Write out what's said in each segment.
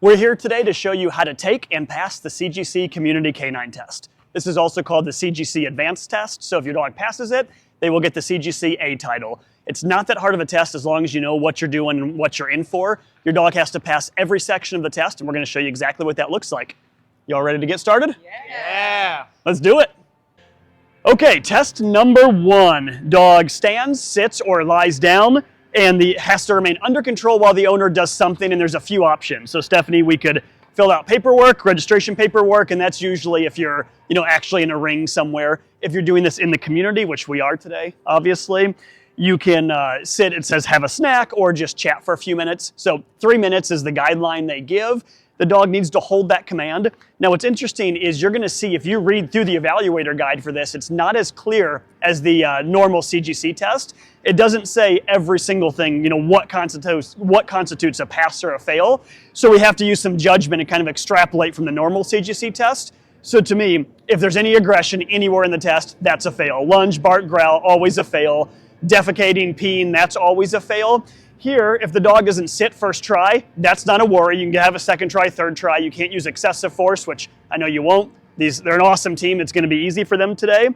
We're here today to show you how to take and pass the CGC Community Canine test. This is also called the CGC Advanced test, so if your dog passes it, they will get the CGCA title. It's not that hard of a test as long as you know what you're doing and what you're in for. Your dog has to pass every section of the test, and we're going to show you exactly what that looks like. Y'all ready to get started? Yeah! Let's do it! Okay, test number 1. Dog stands, sits, or lies down, and has to remain under control while the owner does something, and there's a few options. So Stephanie, we could fill out paperwork, registration paperwork, and that's usually if you're actually in a ring somewhere. If you're doing this in the community, which we are today, obviously, you can sit, it says have a snack, or just chat for a few minutes. So 3 minutes is the guideline they give. The dog needs to hold that command. Now what's interesting is you're gonna see, if you read through the evaluator guide for this, it's not as clear as the normal CGC test. It doesn't say every single thing, what constitutes a pass or a fail. So we have to use some judgment and kind of extrapolate from the normal CGC test. So to me, if there's any aggression anywhere in the test, that's a fail. Lunge, bark, growl, always a fail. Defecating, peeing, that's always a fail. Here, if the dog doesn't sit first try, that's not a worry. You can have a second try, third try. You can't use excessive force, which I know you won't. They're an awesome team. It's going to be easy for them today.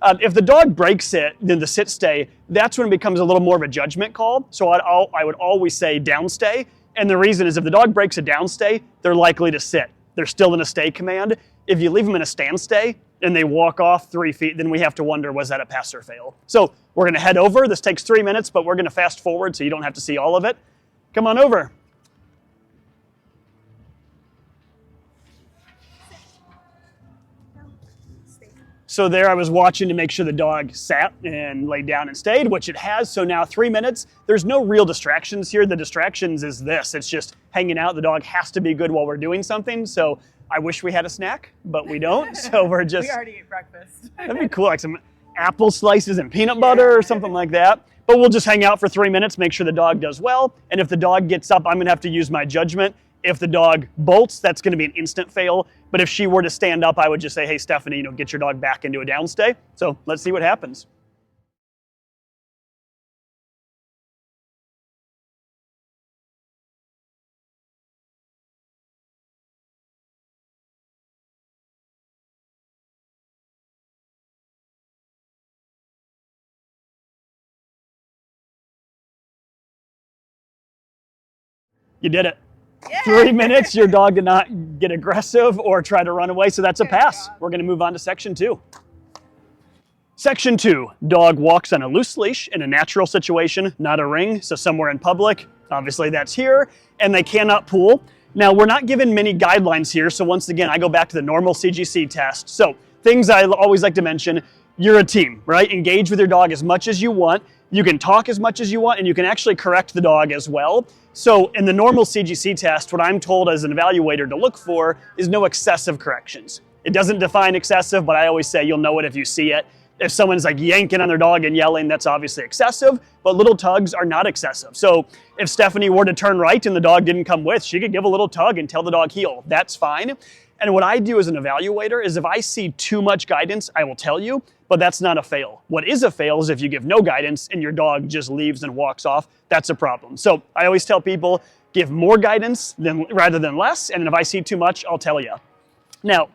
If the dog breaks it, then the sit stay, that's when it becomes a little more of a judgment call. So I would always say downstay. And the reason is if the dog breaks a downstay, they're likely to sit. They're still in a stay command. If you leave them in a stand stay and they walk off 3 feet, then we have to wonder, was that a pass or fail? So we're going to head over. This takes 3 minutes, but we're going to fast forward so you don't have to see all of it. Come on over. So there I was watching to make sure the dog sat and laid down and stayed, which it has. So now 3 minutes. There's no real distractions here. The distractions is this. It's just hanging out. The dog has to be good while we're doing something. So I wish we had a snack, but we don't. So we're just... We already ate breakfast. That'd be cool, like some apple slices and peanut butter or something like that. But we'll just hang out for 3 minutes, make sure the dog does well. And if the dog gets up, I'm going to have to use my judgment. If the dog bolts, that's going to be an instant fail. But if she were to stand up, I would just say, hey, Stephanie, get your dog back into a downstay. So let's see what happens. You did it. Yeah. 3 minutes, your dog did not get aggressive or try to run away, so that's a pass. We're going to move on to section 2. Section 2, dog walks on a loose leash in a natural situation, not a ring, so somewhere in public. Obviously that's here, and they cannot pull. Now we're not given many guidelines here, so once again, I go back to the normal CGC test. So things I always like to mention, you're a team, right? Engage with your dog as much as you want. You can talk as much as you want, and you can actually correct the dog as well. So in the normal CGC test, what I'm told as an evaluator to look for is no excessive corrections. It doesn't define excessive, but I always say you'll know it if you see it. If someone's like yanking on their dog and yelling, that's obviously excessive, but little tugs are not excessive. So if Stephanie were to turn right and the dog didn't come with, she could give a little tug and tell the dog heel. That's fine. And what I do as an evaluator is if I see too much guidance, I will tell you, but that's not a fail. What is a fail is if you give no guidance and your dog just leaves and walks off, that's a problem. So I always tell people, give more guidance rather than less, and if I see too much, I'll tell you. Now,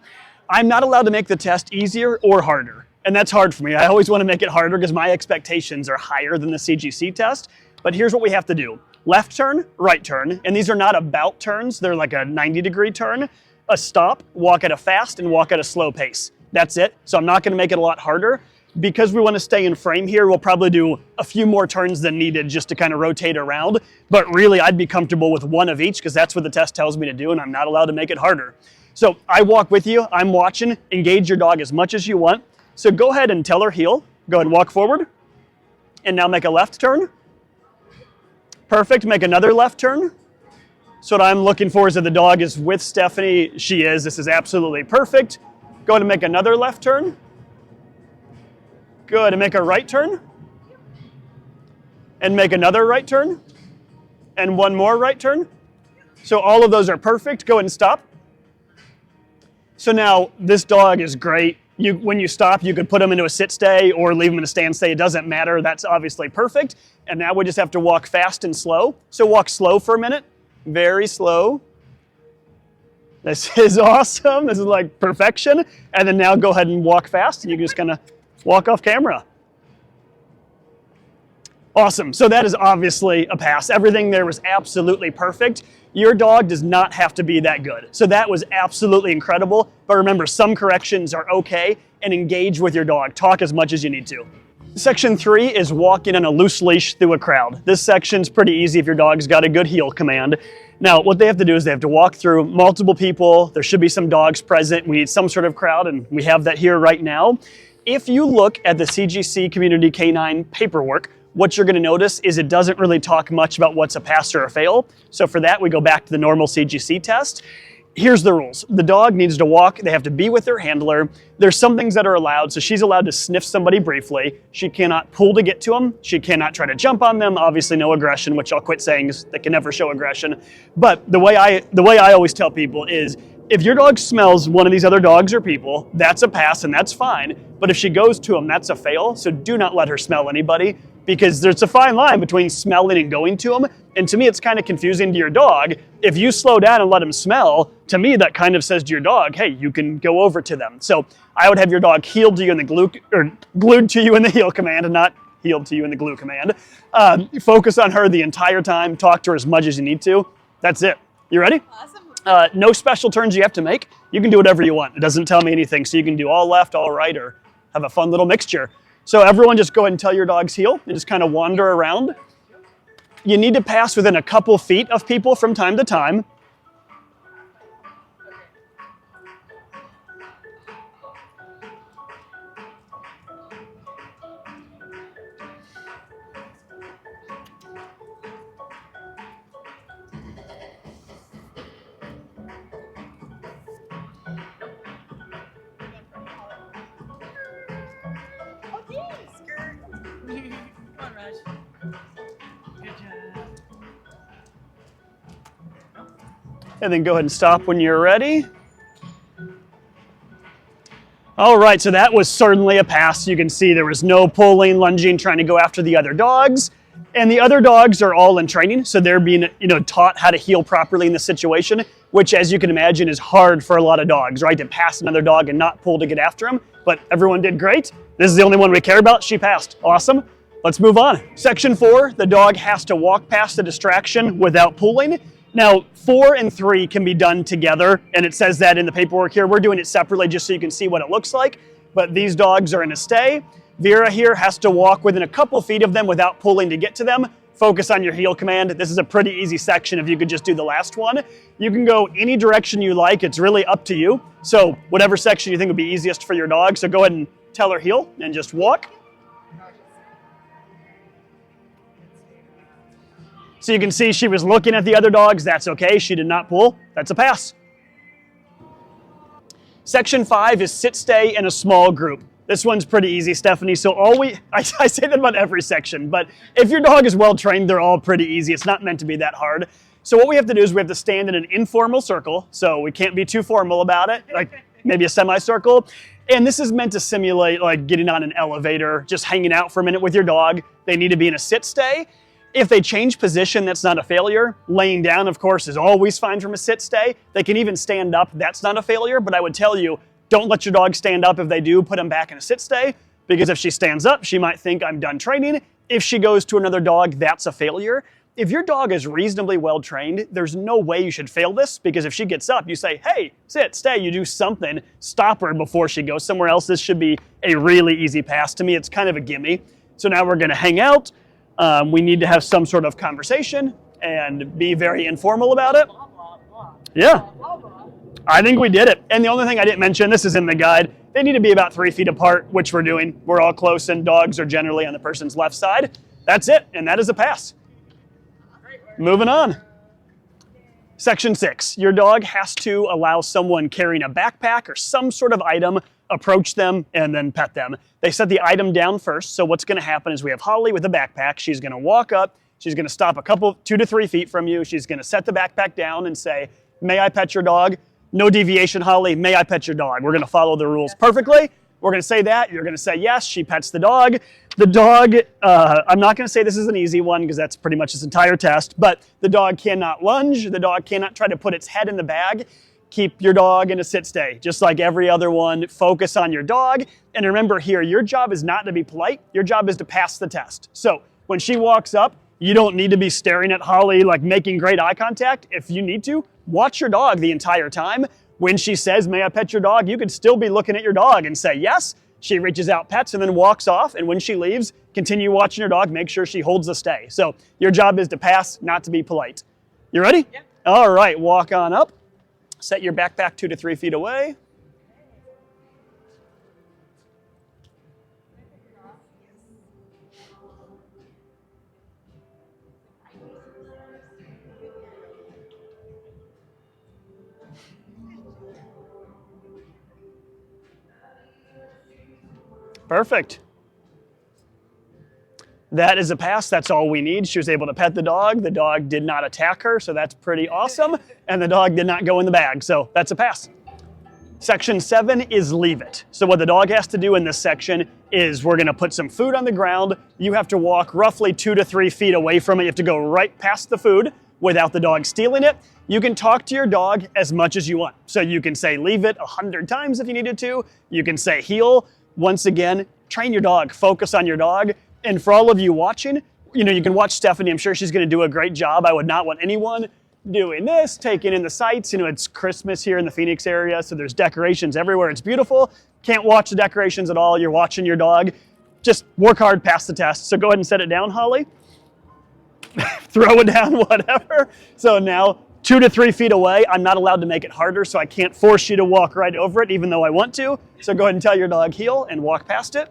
I'm not allowed to make the test easier or harder, and that's hard for me. I always want to make it harder because my expectations are higher than the CGC test, but here's what we have to do. Left turn, right turn, and these are not about turns, they're like a 90-degree turn. A stop, walk at a fast, and walk at a slow pace. That's it. So I'm not going to make it a lot harder. Because we want to stay in frame here, we'll probably do a few more turns than needed just to kind of rotate around. But really, I'd be comfortable with one of each because that's what the test tells me to do, and I'm not allowed to make it harder. So I walk with you. I'm watching. Engage your dog as much as you want. So go ahead and tell her heel. Go ahead and walk forward. And now make a left turn. Perfect. Make another left turn. So what I'm looking for is that the dog is with Stephanie. She is. This is absolutely perfect. Go ahead and make another left turn. Go ahead and make a right turn. And make another right turn. And one more right turn. So all of those are perfect. Go ahead and stop. So now this dog is great. When you stop, you could put him into a sit stay or leave him in a stand stay. It doesn't matter. That's obviously perfect. And now we just have to walk fast and slow. So walk slow for a minute. Very slow. This is awesome. This is like perfection. And then now go ahead and walk fast, and you can just kind of walk off camera. Awesome. So that is obviously a pass. Everything there was absolutely perfect. Your dog does not have to be that good. So that was absolutely incredible. But remember, some corrections are okay, and engage with your dog. Talk as much as you need to. Section 3 is walking on a loose leash through a crowd. This section's pretty easy if your dog's got a good heel command. Now, what they have to do is they have to walk through multiple people. There should be some dogs present. We need some sort of crowd, and we have that here right now. If you look at the CGC Community Canine paperwork, what you're going to notice is it doesn't really talk much about what's a pass or a fail. So for that, we go back to the normal CGC test. Here's the rules. The dog needs to walk. They have to be with their handler. There's some things that are allowed. So she's allowed to sniff somebody briefly. She cannot pull to get to them. She cannot try to jump on them. Obviously no aggression, which I'll quit saying is they can never show aggression. But the way I always tell people is, if your dog smells one of these other dogs or people, that's a pass and that's fine. But if she goes to them, that's a fail. So do not let her smell anybody, because there's a fine line between smelling and going to them. And to me, it's kind of confusing to your dog. If you slow down and let them smell, to me, that kind of says to your dog, hey, you can go over to them. So I would have your dog heeled to you in the glued to you in the heel command, and not heeled to you in the glue command. Focus on her the entire time. Talk to her as much as you need to. That's it. You ready? Awesome. No special turns you have to make. You can do whatever you want. It doesn't tell me anything. So you can do all left, all right, or have a fun little mixture. So everyone just go ahead and tell your dog's heel and just kind of wander around. You need to pass within a couple feet of people from time to time. And then go ahead and stop when you're ready. All right, so that was certainly a pass. You can see there was no pulling, lunging, trying to go after the other dogs. And the other dogs are all in training, so they're being taught how to heel properly in the situation, which, as you can imagine, is hard for a lot of dogs, right? To pass another dog and not pull to get after him. But everyone did great. This is the only one we care about. She passed. Awesome. Let's move on. Section 4, the dog has to walk past the distraction without pulling. Now, 4 and 3 can be done together, and it says that in the paperwork here. We're doing it separately just so you can see what it looks like, but these dogs are in a stay. Vera here has to walk within a couple feet of them without pulling to get to them. Focus on your heel command. This is a pretty easy section if you could just do the last one. You can go any direction you like. It's really up to you. So whatever section you think would be easiest for your dog. So go ahead and tell her heel and just walk. So you can see she was looking at the other dogs. That's okay. She did not pull. That's a pass. Section 5 is sit, stay in a small group. This one's pretty easy, Stephanie. So I say that about every section, but if your dog is well trained, they're all pretty easy. It's not meant to be that hard. So what we have to do is we have to stand in an informal circle. So we can't be too formal about it, like maybe a semicircle. And this is meant to simulate like getting on an elevator, just hanging out for a minute with your dog. They need to be in a sit, stay. If they change position, that's not a failure. Laying down, of course, is always fine from a sit, stay. They can even stand up. That's not a failure, but I would tell you, don't let your dog stand up. If they do, put them back in a sit, stay, because if she stands up, she might think I'm done training. If she goes to another dog, that's a failure. If your dog is reasonably well trained, there's no way you should fail this, because if she gets up, you say, hey, sit, stay, you do something, stop her before she goes somewhere else. This should be a really easy pass. To me, it's kind of a gimme. So now we're gonna hang out. We need to have some sort of conversation and be very informal about it. Yeah, I think we did it. And the only thing I didn't mention, this is in the guide, they need to be about 3 feet apart, which we're doing. We're all close and dogs are generally on the person's left side. That's it, and that is a pass. Moving on. Section 6, your dog has to allow someone carrying a backpack or some sort of item, approach them, and then pet them. They set the item down first, so what's gonna happen is we have Holly with a backpack. She's gonna walk up, she's gonna stop 2 to 3 feet from you, she's gonna set the backpack down and say, may I pet your dog? No deviation, Holly, may I pet your dog? We're gonna follow the rules perfectly. We're gonna say that, you're gonna say yes, she pets the dog. The dog, I'm not gonna say this is an easy one because that's pretty much this entire test, but the dog cannot lunge, the dog cannot try to put its head in the bag. keep your dog in a sit stay, just like every other one. Focus on your dog. And remember here, your job is not to be polite. Your job is to pass the test. So when she walks up, you don't need to be staring at Holly, like making great eye contact. If you need to, watch your dog the entire time. When she says, may I pet your dog? You could still be looking at your dog and say yes. She reaches out, pets, and then walks off. And when she leaves, continue watching your dog. Make sure she holds the stay. So your job is to pass, not to be polite. You ready? Yep. All right, walk on up. Set your backpack 2 to 3 feet away. Perfect. That is a pass. That's all we need. She was able to pet the dog. The dog did not attack her, so that's pretty awesome. And the dog did not go in the bag, so that's a pass. Section 7 is leave it. So what the dog has to do in this section is we're going to put some food on the ground. You have to walk roughly 2 to 3 feet away from it. You have to go right past the food without the dog stealing it. You can talk to your dog as much as you want. So you can say leave it 100 times if you needed to. You can say heel. Once again, train your dog. Focus on your dog. And for all of you watching, you can watch Stephanie. I'm sure she's going to do a great job. I would not want anyone doing this, taking in the sights. It's Christmas here in the Phoenix area, so there's decorations everywhere. It's beautiful. Can't watch the decorations at all. You're watching your dog. Just work hard, pass the test. So go ahead and set it down, Holly. Throw it down, whatever. So now 2 to 3 feet away. I'm not allowed to make it harder, so I can't force you to walk right over it, even though I want to. So go ahead and tell your dog heel and walk past it.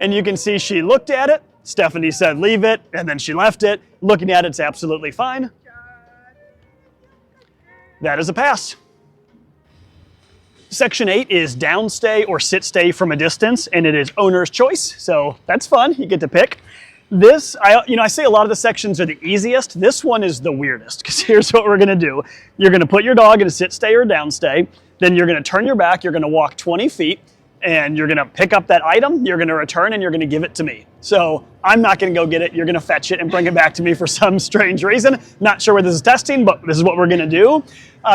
And you can see she looked at it. Stephanie said leave it, and then she left it. Looking at it's absolutely fine. That is a pass. Section 8 is down stay or sit stay from a distance, and it is owner's choice, so that's fun. You get to pick. This, I say a lot of the sections are the easiest. This one is the weirdest, because here's what we're going to do. You're going to put your dog in a sit stay or down stay. Then you're going to turn your back. You're going to walk 20 feet. And you're going to pick up that item, you're going to return, and you're going to give it to me. So I'm not going to go get it. You're going to fetch it and bring it back to me for some strange reason. Not sure where this is testing, but this is what we're going to do.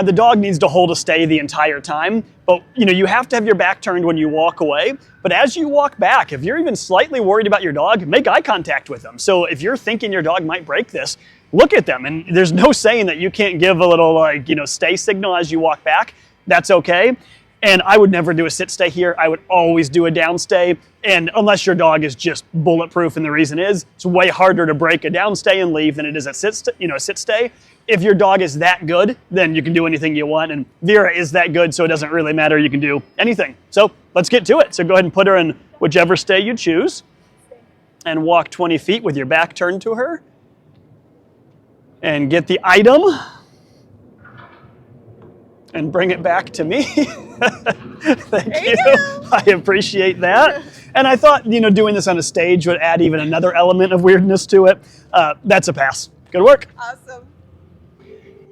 The dog needs to hold a stay the entire time. But you have to have your back turned when you walk away. But as you walk back, if you're even slightly worried about your dog, make eye contact with them. So if you're thinking your dog might break this, look at them. And there's no saying that you can't give a little stay signal as you walk back. That's okay. And I would never do a sit stay here. I would always do a down stay. And unless your dog is just bulletproof, and the reason is it's way harder to break a down stay and leave than it is a sit stay. If your dog is that good, then you can do anything you want. And Vera is that good, so it doesn't really matter. You can do anything. So let's get to it. So go ahead and put her in whichever stay you choose and walk 20 feet with your back turned to her and get the item and bring it back to me. Thank you. I appreciate that. And I thought, doing this on a stage would add even another element of weirdness to it. That's a pass. Good work. Awesome.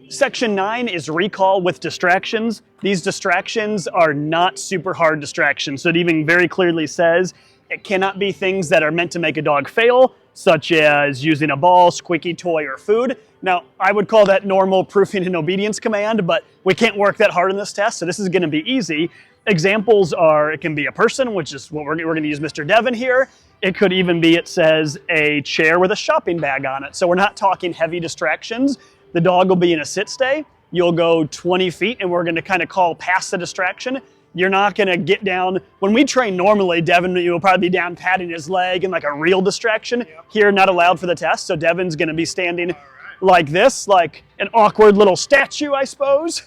Section 9 is recall with distractions. These distractions are not super hard distractions. So it even very clearly says it cannot be things that are meant to make a dog fail, such as using a ball, squeaky toy, or food. Now, I would call that normal proofing and obedience command, but we can't work that hard in this test, so this is going to be easy. Examples are, it can be a person, which is what we're going to use Mr. Devon here. It could even be, it says, a chair with a shopping bag on it. So we're not talking heavy distractions. The dog will be in a sit stay. You'll go 20 feet, and we're going to kind of call past the distraction. You're not going to get down. When we train normally, Devon will probably be down patting his leg and like a real distraction. Yep. Here, not allowed for the test. So Devon's going to be standing like this, like an awkward little statue, I suppose.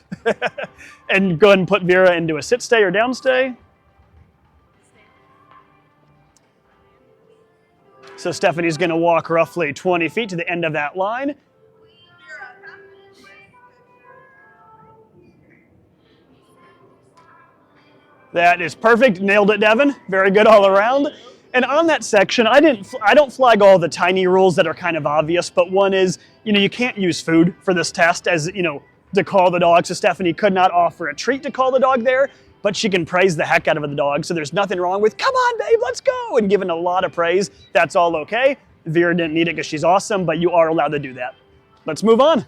And go ahead and put Vera into a sit stay or down stay. So Stephanie's going to walk roughly 20 feet to the end of that line. That is perfect. Nailed it, Devon. Very good all around. And on that section, I don't flag all the tiny rules that are kind of obvious, but one is, you can't use food for this test as, to call the dog. So Stephanie could not offer a treat to call the dog there, but she can praise the heck out of the dog. So there's nothing wrong with, come on, babe, let's go, and giving a lot of praise. That's all okay. Vera didn't need it because she's awesome, but you are allowed to do that. Let's move on.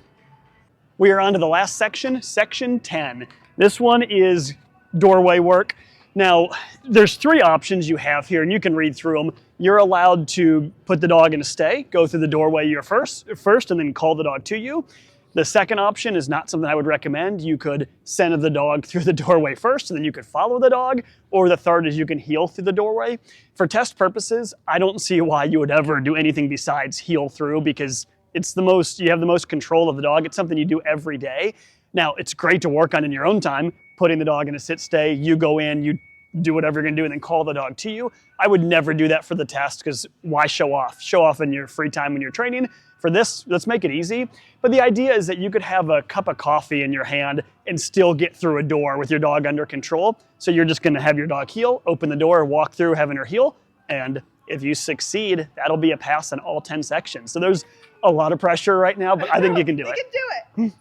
We are on to the last section, section 10. This one is doorway work. Now, there's 3 options you have here, and you can read through them. You're allowed to put the dog in a stay, go through the doorway first, and then call the dog to you. The second option is not something I would recommend. You could send the dog through the doorway first, and then you could follow the dog. Or the third is you can heel through the doorway. For test purposes, I don't see why you would ever do anything besides heel through, because it's you have the most control of the dog. It's something you do every day. Now, it's great to work on in your own time, putting the dog in a sit stay. You go in, you do whatever you're gonna do, and then call the dog to you. I would never do that for the test, because why show off? Show off in your free time when you're training. For this, let's make it easy. But the idea is that you could have a cup of coffee in your hand and still get through a door with your dog under control. So you're just gonna have your dog heel, open the door, walk through, having her heel, and if you succeed, that'll be a pass in all 10 sections. So there's a lot of pressure right now, but I think you can do it. You can do it.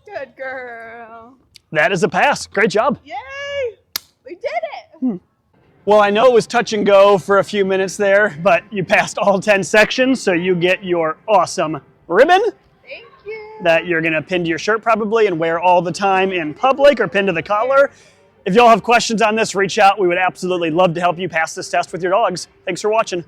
Good girl. That is a pass. Great job. Yay! We did it. Well, I know it was touch and go for a few minutes there, but you passed all 10 sections, so you get your awesome ribbon Thank you. that you're gonna pin to your shirt probably and wear all the time in public or pin to the collar. If y'all have questions on this, reach out. We would absolutely love to help you pass this test with your dogs. Thanks for watching.